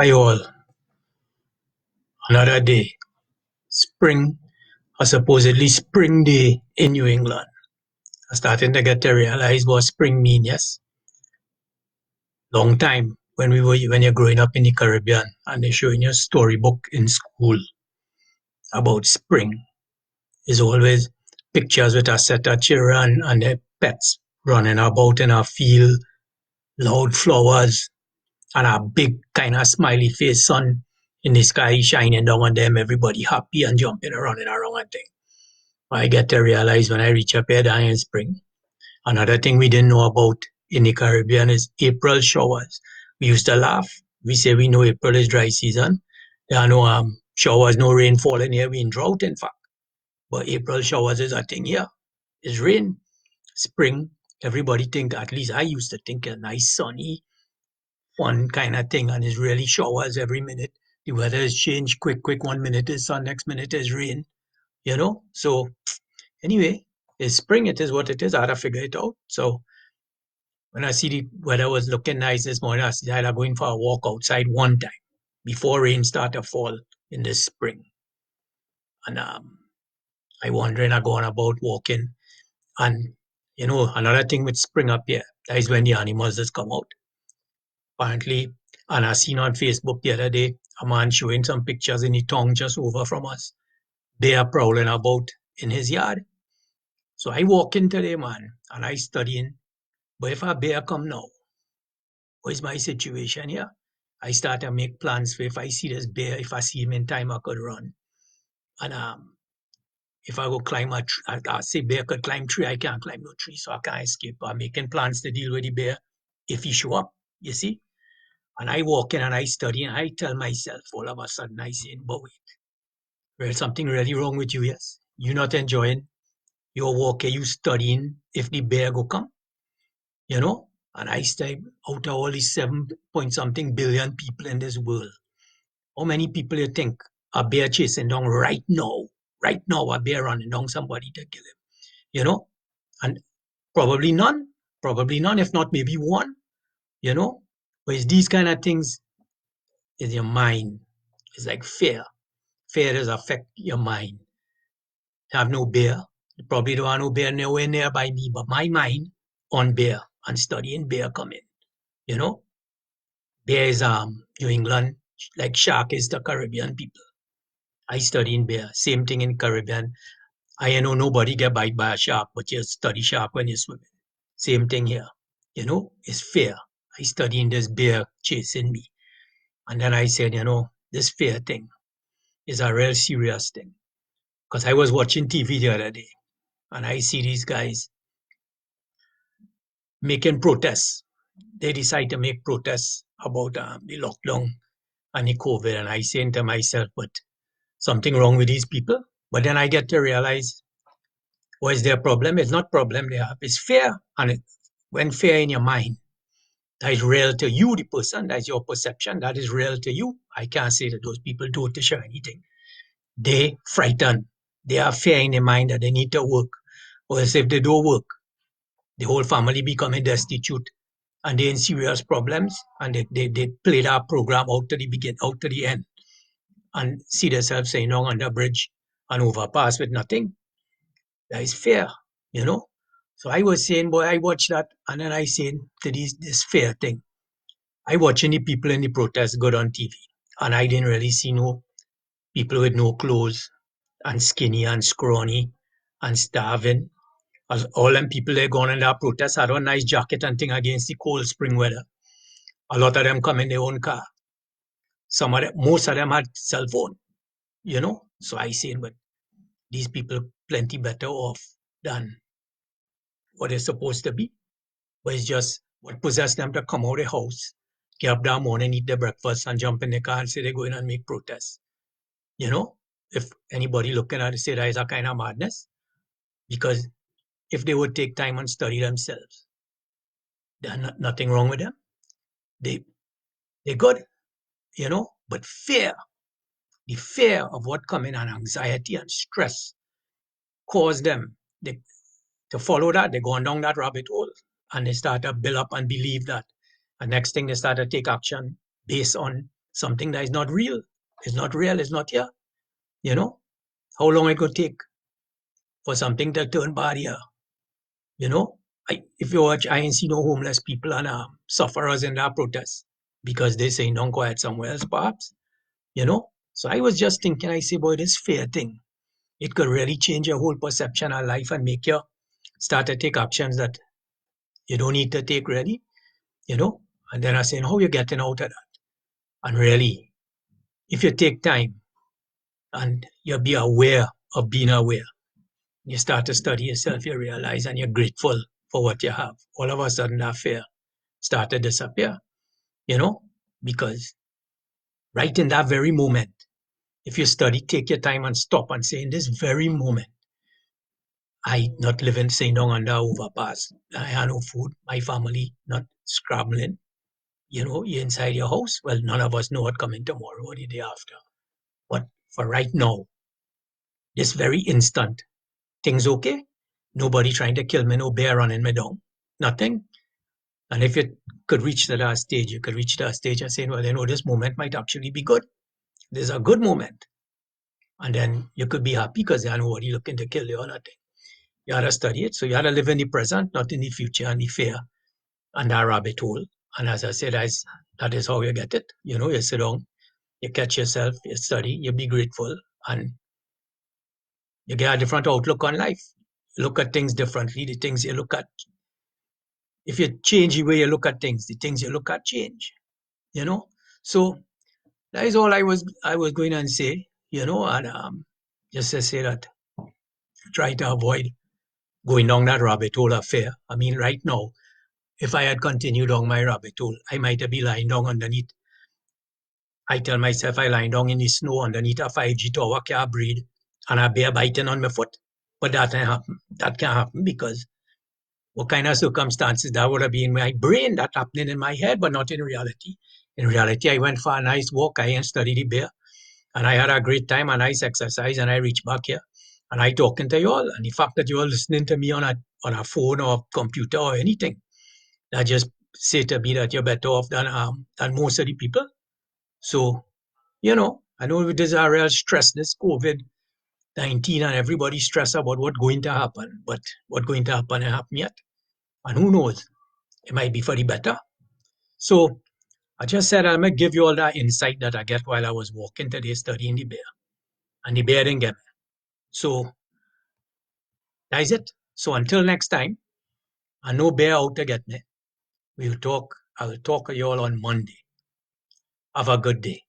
Hi all, another day. Spring, or supposedly spring day in New England. I'm starting to get to realize what spring means, yes. Long time when you're growing up in the Caribbean and they're showing you a storybook in school about spring. There's always pictures with a set of children and their pets running about in a field, loud flowers, and a big kind of smiley face sun in the sky shining down on them, everybody happy and jumping around and around and thing. I get to realize when I reach up here down in spring. Another thing we didn't know about in the Caribbean is April showers. We used to laugh. We say we know April is dry season. There are no showers, no rainfall in here. We in drought, in fact. But April showers is a thing here. It's rain. Spring, everybody think, at least I used to think, a nice sunny, fun kind of thing. And it's really showers every minute. The weather has changed quick, quick. 1 minute is sun, next minute is rain. So anyway, it's spring. It is what it is. I had to figure it out. So when I see the weather was looking nice this morning, I decided I'm going for a walk outside one time before rain started to fall in this spring. And I wondering, I going about walking. And another thing with spring up here, that is when the animals just come out. Apparently, and I seen on Facebook the other day, a man showing some pictures in the tongue just over from us. They are prowling about in his yard. So I walk in today, man, and I studying. But if a bear come now, what is my situation here? I start to make plans for if I see this bear, if I see him in time, I could run. And if I go climb a tree, I say bear could climb tree, I can't climb no tree, so I can't escape. I'm making plans to deal with the bear if he show up, you see? And I walk in and I study and I tell myself all of a sudden, I say, but wait, there's something really wrong with you, yes? You're not enjoying your walk, you studying if the bear go come, you know? And I say, out of all these 7 point something billion people in this world, how many people you think a bear chasing down right now? Right now, a bear running down somebody to kill him, you know? And probably none, if not maybe one, you know? But it's these kind of things is your mind. It's like fear. Fear does affect your mind. Have no bear. You probably don't have no bear nowhere nearby me, but my mind on bear and studying bear coming, you know? Bear is New England, like shark is the Caribbean people. I study in bear. Same thing in Caribbean. I know nobody get bite by a shark, but you study shark when you're swimming. Same thing here. It's fear. I study in this bear chasing me. And then I said, this fear thing is a real serious thing. Because I was watching TV the other day and I see these guys making protests. They decide to make protests about the lockdown and the COVID. And I saying to myself, but something wrong with these people. But then I get to realize, what is their problem? It's not problem they have. It's fear. And when fear in your mind, that is real to you, the person, that is your perception, that is real to you. I can't say that those people don't share anything. They frightened. They have fear in their mind that they need to work. Or else if they don't work, the whole family becoming destitute and they're in serious problems and they play that program out to the begin, out to the end and see themselves saying on under bridge and overpass with nothing. That is fear, you know. So I was saying, boy, I watched that and then I saying to this fear thing. I watching the people in the protest go on TV and I didn't really see no people with no clothes and skinny and scrawny and starving. As all them people they gone in that protest had a nice jacket and thing against the cold spring weather. A lot of them come in their own car. Most of them had cell phone, you know. So I saying, but these people plenty better off than what they're supposed to be. But it's just what possessed them to come out of the house, get up that morning, eat their breakfast, and jump in the car and say they're going and make protests. You know, if anybody looking at it say that is a kind of madness, because if they would take time and study themselves, there's nothing wrong with them. They they're good, you know. But fear, the fear of what coming and anxiety and stress cause them to follow that. They're going down that rabbit hole and they start to build up and believe that. And next thing they start to take action based on something that is not real. It's not real, it's not here. You know? How long it could take for something to turn bad here? You know? If you watch, I ain't see no homeless people and sufferers in that protest because they say don't quiet somewhere else, perhaps. You know? So I was just thinking, I say, boy, this fair thing, it could really change your whole perception of life and make you start to take actions that you don't need to take really, you know? And then I saying, how you getting out of that? And really, if you take time and you be aware of being aware, you start to study yourself, you realize and you're grateful for what you have. All of a sudden that fear start to disappear, you know, because right in that very moment, if you study, take your time and stop and say, in this very moment, I not living saying down under overpass. I had no food, my family not scrambling. You know, you're inside your house. Well, none of us know what coming tomorrow or the day after. But for right now, this very instant, things okay. Nobody trying to kill me, no bear running me down. Nothing. And if you could reach the last stage, you could reach that stage and say, well, you know, this moment might actually be good. This is a good moment. And then you could be happy because there's nobody looking to kill you or nothing. You had to study it. So you had to live in the present, not in the future and the fear and that rabbit hole. And as I said, that is how you get it. You know, you sit down, you catch yourself, you study, you be grateful, and you get a different outlook on life. You look at things differently. The things you look at, if you change the way you look at things, the things you look at change. You know, so that is all I was going to say. You know, and just to say that try to avoid going down that rabbit hole of fear. I mean, right now, if I had continued down my rabbit hole, I might have been lying down underneath. I tell myself I lying down in the snow underneath a 5G tower, can't breathe, and a bear biting on my foot. But that can't happen. That can't happen because what kind of circumstances that would have been in my brain that happening in my head, but not in reality. In reality, I went for a nice walk. I and studied the bear, and I had a great time, a nice exercise, and I reached back here, and I talking to you all. And the fact that you are listening to me on a phone or computer or anything, that just say to me that you're better off than most of the people. So you know, I know there's a real stress, this COVID-19, and everybody stress about what's going to happen, but what's going to happen ain't happen yet. And who knows? It might be for the better. So I just said I'm gonna give you all that insight that I get while I was walking today studying the bear. And the bear didn't get me. So that is it. So until next time, and no bear out to get me. I will talk to you all on Monday. Have a good day.